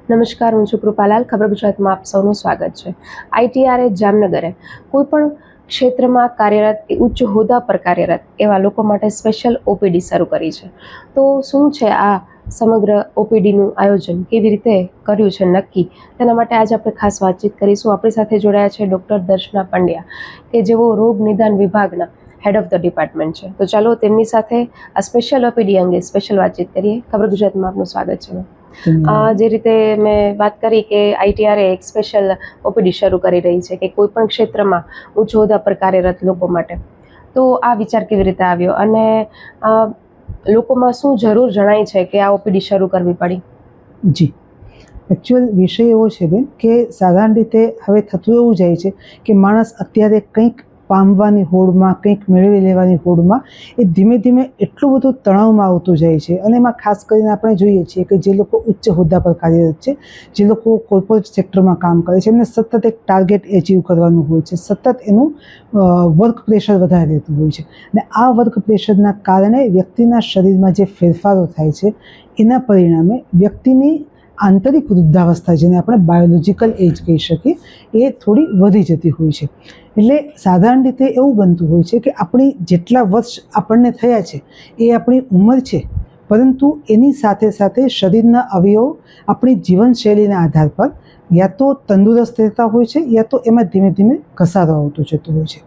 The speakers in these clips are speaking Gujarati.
નમસ્કાર, હું છું કૃપાલાલ. ખબર ગુજરાતમાં આપ સૌનું સ્વાગત છે. ITRA જામનગરે કોઈપણ ક્ષેત્રમાં કાર્યરત, ઉચ્ચ હોદ્દા પર કાર્યરત એવા લોકો માટે સ્પેશિયલ OPD શરૂ કરી છે. તો શું છે આ સમગ્ર OPDનું આયોજન, કેવી રીતે કર્યું છે નક્કી, તેના માટે આજે આપણે ખાસ વાતચીત કરીશું. આપણી સાથે જોડાયા છે ડૉક્ટર દર્શના પંડ્યા, કે જેઓ રોગ નિદાન વિભાગના હેડ ઓફ ધ ડિપાર્ટમેન્ટ છે. તો ચાલો તેમની સાથે આ સ્પેશિયલ OPD અંગે સ્પેશિયલ વાતચીત કરીએ. ખબર ગુજરાતમાં આપનું સ્વાગત છે. જે રીતે મેં વાત કરી કે ITRA એક સ્પેશિયલ OPD શરૂ કરી રહી છે કે કોઈ પણ ક્ષેત્રમાં ઉચ્ચ હોદ્દા પર કાર્યરત લોકો માટે, તો આ વિચાર કેવી રીતે આવ્યો અને લોકોમાં શું જરૂર જણાય છે કે આ OPD શરૂ કરવી પડી? જી, એકચ્યુઅલ વિષય એવો છે બેન કે સાધારણ રીતે હવે થતું એવું જાય છે કે માણસ અત્યારે કંઈક પામવાની હોડમાં, કંઈક મેળવી લેવાની હોડમાં એ ધીમે ધીમે એટલું બધું તણાવમાં આવતું જાય છે. અને એમાં ખાસ કરીને આપણે જોઈએ છીએ કે જે લોકો ઉચ્ચ હોદ્દા પર કાર્યરત છે, જે લોકો કોર્પોરેટ સેક્ટરમાં કામ કરે છે, એમને સતત એક ટાર્ગેટ એચીવ કરવાનું હોય છે, સતત એનું વર્ક પ્રેશર વધારે રહેતું હોય છે. અને આ વર્ક પ્રેશરના કારણે વ્યક્તિના શરીરમાં જે ફેરફારો થાય છે એના પરિણામે વ્યક્તિની આંતરિક વૃદ્ધાવસ્થા, જેને આપણે બાયોલોજિકલ એજ કહી શકીએ, એ થોડી વધી જતી હોય છે. એટલે સાધારણ રીતે એવું બનતું હોય છે કે આપણી જેટલા વર્ષ આપણને થયા છે એ આપણી ઉંમર છે, પરંતુ એની સાથે સાથે શરીરના અવયવો આપણી જીવનશૈલીના આધાર પર યા તો તંદુરસ્ત રહેતા હોય છે, યા તો એમાં ધીમે ધીમે ઘસારો આવતો જતો હોય છે.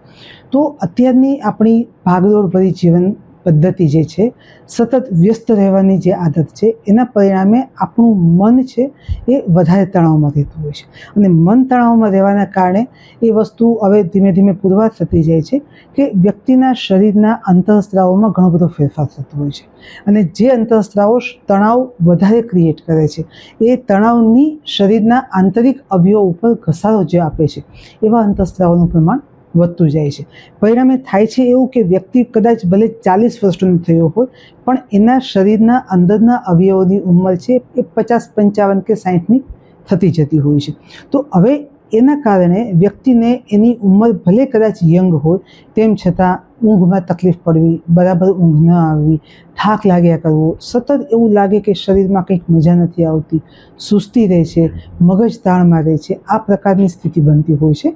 તો અત્યારની આપણી ભાગદોડભરી જીવન પદ્ધતિ જે છે, સતત વ્યસ્ત રહેવાની જે આદત છે, એના પરિણામે આપણું મન છે એ વધારે તણાવમાં રહેતું હોય છે. અને મન તણાવમાં રહેવાના કારણે એ વસ્તુ હવે ધીમે ધીમે પુરવાર થતી જાય છે કે વ્યક્તિના શરીરના અંતઃસ્ત્રાવોમાં ઘણો બધો ફેરફાર થતો હોય છે. અને જે અંતઃસ્ત્રાવો તણાવ વધારે ક્રિએટ કરે છે, એ તણાવની શરીરના આંતરિક અવયવો ઉપર ઘસારો જે આપે છે, એવા અંતઃસ્ત્રાવોનું પ્રમાણ વધતું જાય છે. પરિણામે થાય છે એવું કે વ્યક્તિ કદાચ ભલે 40 વર્ષનો થયો હોય, પણ એના શરીરના અંદરના અવયવોની ઉંમર છે એ 50, 55 કે 60ની થતી જતી હોય છે. તો હવે એના કારણે વ્યક્તિને એની ઉંમર ભલે કદાચ યંગ હોય, તેમ છતાં ઊંઘમાં તકલીફ પડવી, બરાબર ઊંઘ ન આવવી, થાક લાગ્યા કરવો, સતત એવું લાગે કે શરીરમાં કંઈક મજા નથી આવતી, સુસ્તી રહે છે, મગજ તાણમાં રહે છે, આ પ્રકારની સ્થિતિ બનતી હોય છે.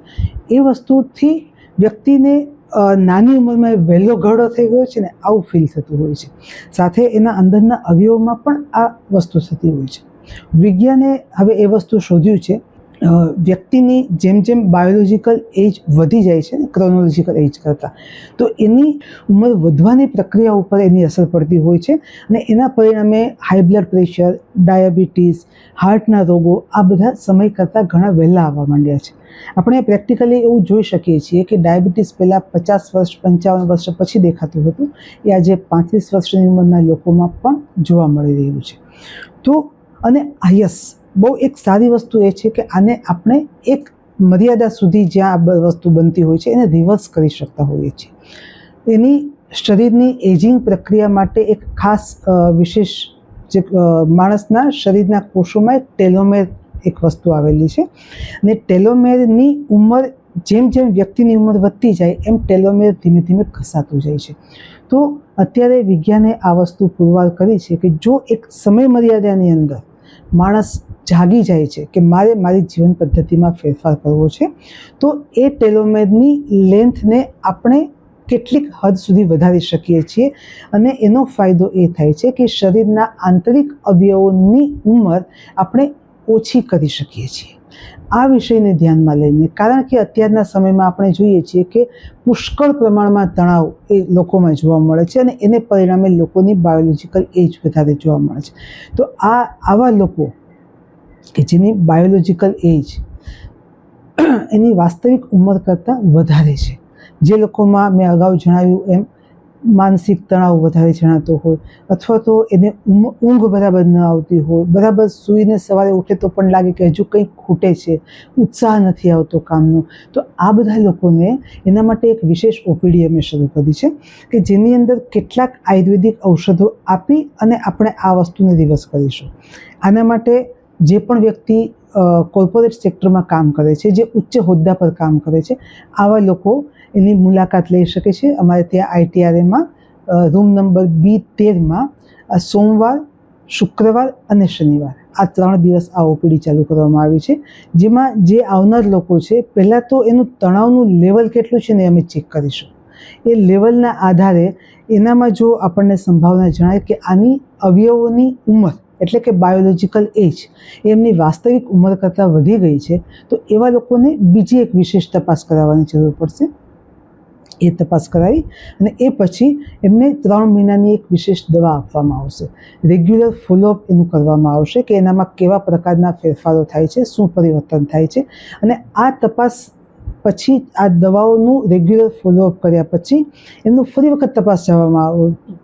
એ વસ્તુથી વ્યક્તિને નાની ઉંમરમાં વહેલો ઘરડો થઈ ગયો છે ને, આવું ફીલ થતું હોય છે. સાથે એના અંદરના અવયવોમાં પણ આ વસ્તુ થતી હોય છે. વિજ્ઞાને હવે એ વસ્તુ શોધ્યું છે, વ્યક્તિની જેમ જેમ બાયોલોજિકલ એજ વધી જાય છે ને ક્રોનોલોજિકલ એજ કરતાં, તો એની ઉંમર વધવાની પ્રક્રિયા ઉપર એની અસર પડતી હોય છે. અને એના પરિણામે હાઈ બ્લડ પ્રેશર, ડાયાબિટીસ, હાર્ટના રોગો, આ બધા સમય કરતાં ઘણા વહેલા આવવા માંડ્યા છે. આપણે પ્રેક્ટિકલી એવું જોઈ શકીએ છીએ કે ડાયાબિટીસ પહેલાં 50 વર્ષ, 55 વર્ષ પછી દેખાતું હતું, એ આજે 35 વર્ષની ઉંમરના લોકોમાં પણ જોવા મળી રહ્યું છે. તો અને યસ, બહુ એક સારી વસ્તુ એ છે કે આને આપણે એક મર્યાદા સુધી જ્યાં આ વસ્તુ બનતી હોય છે એને રિવર્સ કરી શકતા હોઈએ છીએ. એની શરીરની એજિંગ પ્રક્રિયા માટે એક ખાસ વિશેષ જે માણસના શરીરના કોષોમાં એક ટેલોમેર એક વસ્તુ આવેલી છે. અને ટેલોમેરની ઉંમર જેમ જેમ વ્યક્તિની ઉંમર વધતી જાય એમ ટેલોમેર ધીમે ધીમે ઘસાતું જાય છે. તો અત્યારે વિજ્ઞાને આ વસ્તુ પુરવાર કરી છે કે જો એક સમય મર્યાદાની અંદર માણસ જાગી જાય છે કે મારે મારી જીવન પદ્ધતિમાં ફેરફાર કરવો છે, તો એ ટેલોમેરની લેન્થને આપણે કેટલીક હદ સુધી વધારી શકીએ છીએ. અને એનો ફાયદો એ થાય છે કે શરીરના આંતરિક અવયવોની ઉંમર આપણે ઓછી કરી શકીએ છીએ. આ વિષયને ધ્યાનમાં લઈને, કારણ કે અત્યારના સમયમાં આપણે જોઈએ છીએ કે પુષ્કળ પ્રમાણમાં તણાવ એ લોકોમાં જોવા મળે છે અને એને પરિણામે લોકોની બાયોલોજિકલ એજ વધારે જોવા મળે છે. તો આવા લોકો કે જેની બાયોલોજિકલ એજ એની વાસ્તવિક ઉંમર કરતાં વધારે છે, જે લોકોમાં મેં અગાઉ જણાવ્યું એમ માનસિક તણાવ વધારે જણાતો હોય, અથવા તો એને ઊંઘ બરાબર ન આવતી હોય, બરાબર સૂઈને સવારે ઉઠે તો પણ લાગે કે હજુ કંઈક ખૂટે છે, ઉત્સાહ નથી આવતો કામનો, તો આ બધા લોકોને એના માટે એક વિશેષ OPD અમે શરૂ કરી છે કે જેની અંદર કેટલાક આયુર્વેદિક ઔષધો આપી અને આપણે આ વસ્તુને રિવર્સ કરીશું. આના માટે જે પણ વ્યક્તિ કોર્પોરેટ સેક્ટરમાં કામ કરે છે, જે ઉચ્ચ હોદ્દા પર કામ કરે છે, આવા લોકો એની મુલાકાત લઈ શકે છે. અમારે ત્યાં ITRAમાં રૂમ નંબર B13માં સોમવાર શુક્રવાર અને શનિવાર આ 3 દિવસ આ ઓપીડી ચાલુ કરવામાં આવી છે, જેમાં જે આવનાર લોકો છે પહેલાં તો એનું તણાવનું લેવલ કેટલું છે ને અમે ચેક કરીશું. એ લેવલના આધારે એનામાં જો આપણને સંભાવના જણાય કે આની અવયવોની ઉંમર એટલે કે બાયોલોજિકલ એજ એમની વાસ્તવિક ઉંમર કરતાં વધી ગઈ છે, તો એવા લોકોને બીજી એક વિશેષ તપાસ કરાવવાની જરૂર પડશે. એ તપાસ કરાવી અને એ પછી એમને 3 મહિનાની એક વિશેષ દવા આપવામાં આવશે. રેગ્યુલર ફોલોઅપ એનું કરવામાં આવશે કે એનામાં કેવા પ્રકારના ફેરફારો થાય છે, શું પરિવર્તન થાય છે, અને આ તપાસ પછી આ દવાઓનું રેગ્યુલર ફોલોઅપ કર્યા પછી એમનું ફરી વખત તપાસ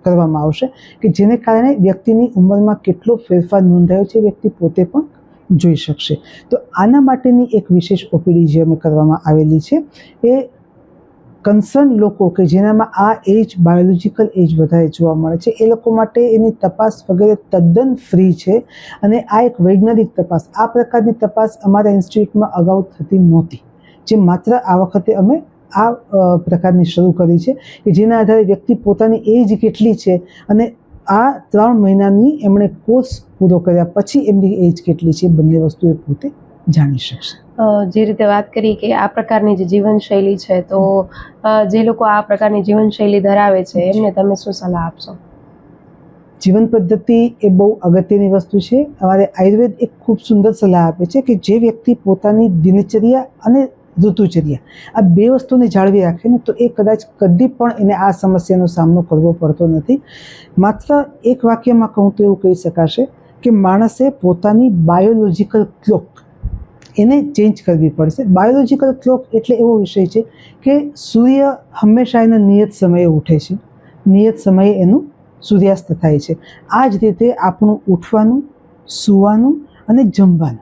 કરવામાં આવશે કે જેને કારણે વ્યક્તિની ઉંમરમાં કેટલો ફેરફાર નોંધાયો છે વ્યક્તિ પોતે પણ જોઈ શકશે. તો આના માટેની એક વિશેષ ઓપીડી જે અમે કરવામાં આવેલી છે એ કન્સર્ન લોકો કે જેનામાં આ એજ બાયોલોજિકલ એજ વધારે જોવા મળે છે એ લોકો માટે એની તપાસ વગેરે તદ્દન ફ્રી છે. અને આ એક વૈજ્ઞાનિક તપાસ, આ પ્રકારની તપાસ અમારા ઇન્સ્ટિટ્યૂટમાં અગાઉ થતી નહોતી, જે માત્ર આ વખતે અમે આ પ્રકારની શરૂ કરી છે કે જેના આધારે વ્યક્તિ પોતાની એજ કેટલી છે અને આ 3 મહિનાની એમણે કોર્સ પૂરો કર્યા પછી એમની એજ કેટલી છે બંને વસ્તુ એ પોતે જાણી શકશે. જે રીતે વાત કરી કે આ પ્રકારની જે જીવનશૈલી છે, તો જે લોકો આ પ્રકારની જીવનશૈલી ધરાવે છે એમને તમે શું સલાહ આપશો? જીવન પદ્ધતિ એ બહુ અગત્યની વસ્તુ છે. અમારે આયુર્વેદ એક ખૂબ સુંદર સલાહ આપે છે કે જે વ્યક્તિ પોતાની દિનચર્યા અને ઋતુચર્યા આ 2 વસ્તુને જાળવી રાખે ને તો એ કદાચ કદી પણ એને આ સમસ્યાનો સામનો કરવો પડતો નથી. માત્ર એક વાક્યમાં કહું તો એવું કહી શકાશે કે માણસે પોતાની બાયોલોજિકલ ક્લોક એને ચેન્જ કરવી પડશે. બાયોલોજિકલ ક્લોક એટલે એવો વિષય છે કે સૂર્ય હંમેશા એના નિયત સમયે ઉઠે છે, નિયત સમયે એનું સૂર્યાસ્ત થાય છે. આ જ રીતે આપણું ઉઠવાનું, સૂવાનું અને જમવાનું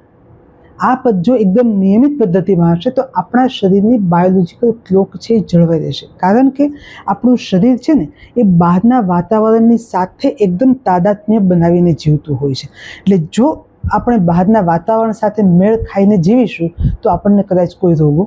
આ જો એકદમ નિયમિત પદ્ધતિમાં હશે તો આપણા શરીરની બાયોલોજિકલ ક્લોક છે એ જળવાઈ રહેશે. કારણ કે આપણું શરીર છે ને એ બહારના વાતાવરણની સાથે એકદમ તાદાત્મ્ય બનાવીને જીવતું હોય છે. એટલે જો આપણે બહારના વાતાવરણ સાથે મેળ ખાઈને જીવીશું તો આપણને કદાચ કોઈ રોગો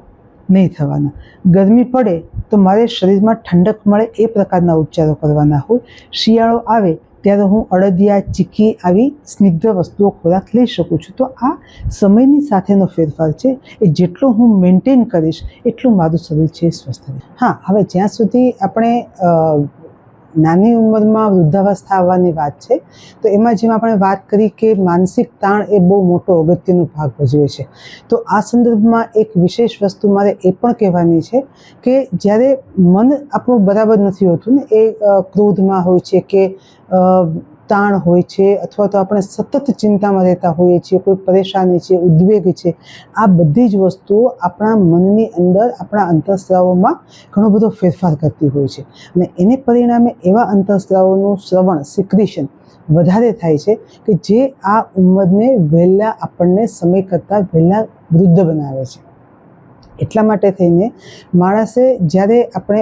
નહીં થવાના. ગરમી પડે તો મારે શરીરમાં ઠંડક મળે એ પ્રકારના ઉપચારો કરવાના હોય. શિયાળો આવે ત્યારે હું અડદિયા, ચીકી આવી સ્નિગ્ધ વસ્તુઓ ખોરાક લઈ શકું છું. તો આ સમયની સાથેનો ફેરફાર છે એ જેટલો હું મેન્ટેન કરીશ એટલું મારું શરીર છે એ સ્વસ્થ રહે. હા, હવે જ્યાં સુધી આપણે નાની ઉંમરમાં વૃદ્ધાવસ્થા આવવાની વાત છે તો એમાં જેમ આપણે વાત કરી કે માનસિક તાણ એ બહુ મોટો અગત્યનો ભાગ ભજવે છે. તો આ સંદર્ભમાં એક વિશેષ વસ્તુ મારે એ પણ કહેવાની છે કે જ્યારે મન આપણું બરાબર નથી હોતું ને, એ ક્રોધમાં હોય છે કે તાણ હોય છે અથવા તો આપણે સતત ચિંતામાં રહેતા હોઈએ છીએ, કોઈ પરેશાની છે, ઉદ્વેગ છે, આ બધી જ વસ્તુઓ આપણા મનની અંદર આપણા અંતઃસ્રાવોમાં ઘણો બધો ફેરફાર કરતી હોય છે. અને એને પરિણામે એવા અંતઃસ્રાવોનું શ્રવણ, સિક્રિશન વધારે થાય છે કે જે આ ઉંમરને વહેલા આપણને સમય કરતાં વહેલા વૃદ્ધ બનાવે છે. એટલા માટે થઈને માણસે જ્યારે આપણે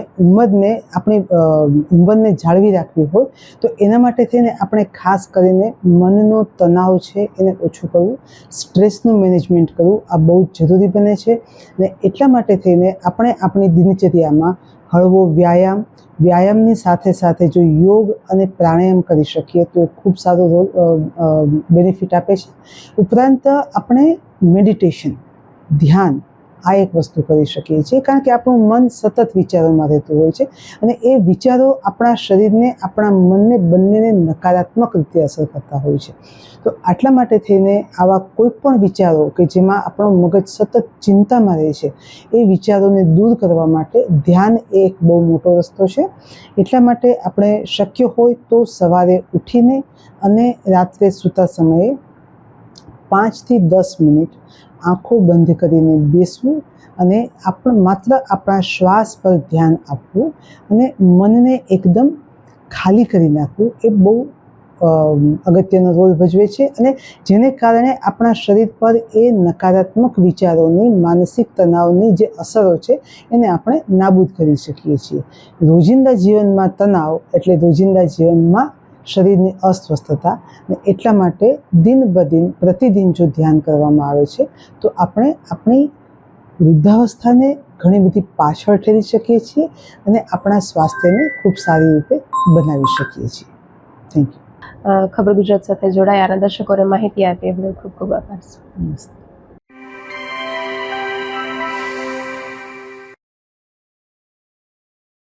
આપણી ઉંમરને જાળવી રાખવી હોય તો એના માટે થઈને આપણે ખાસ કરીને મનનો તણાવ છે એને ઓછું કરવું, સ્ટ્રેસનું મેનેજમેન્ટ કરવું આ બહુ જ જરૂરી બને છે. અને એટલા માટે થઈને આપણે આપણી દિનચર્યામાં હળવો વ્યાયામની સાથે સાથે જો યોગ અને પ્રાણાયામ કરી શકીએ તો ખૂબ સારો બેનિફિટ આપે છે. ઉપરાંત આપણે મેડિટેશન, ધ્યાન આ એક વસ્તુ કરી શકીએ છીએ. કારણ કે આપણું મન સતત વિચારોમાં રહેતું હોય છે અને એ વિચારો આપણા શરીરને, આપણા મનને બંનેને નકારાત્મક રીતે અસર કરતા હોય છે. તો આટલા માટે થઈને આવા કોઈ પણ વિચારો કે જેમાં આપણું મગજ સતત ચિંતામાં રહે છે એ વિચારોને દૂર કરવા માટે ધ્યાન એ એક બહુ મોટો રસ્તો છે. એટલા માટે આપણે શક્ય હોય તો સવારે ઉઠીને અને રાત્રે સૂતા સમયે 5 થી 10 મિનિટ આંખો બંધ કરીને બેસવું અને માત્ર આપણા શ્વાસ પર ધ્યાન આપવું અને મનને એકદમ ખાલી કરી નાખવું એ બહુ અગત્યનો રોલ ભજવે છે. અને જેને કારણે આપણા શરીર પર એ નકારાત્મક વિચારોની, માનસિક તણાવની જે અસરો છે એને આપણે નાબૂદ કરી શકીએ છીએ. રોજિંદા જીવનમાં તણાવ એટલે રોજિંદા જીવનમાં શરીરની અસ્વસ્થતા, અને એટલા માટે દિન બદિન પ્રતિદિન જો ધ્યાન કરવામાં આવે છે તો આપણે આપણી વૃદ્ધાવસ્થાને ઘણી બધી પાછળ ઠેરી શકીએ છીએ અને આપણા સ્વાસ્થ્યને ખૂબ સારી રીતે બનાવી શકીએ છીએ. Thank you. ખબર ગુજરાત સાથે જોડાયા અને દર્શકોને માહિતી આપી એ બદલ ખૂબ ખૂબ આભાર. નમસ્તે.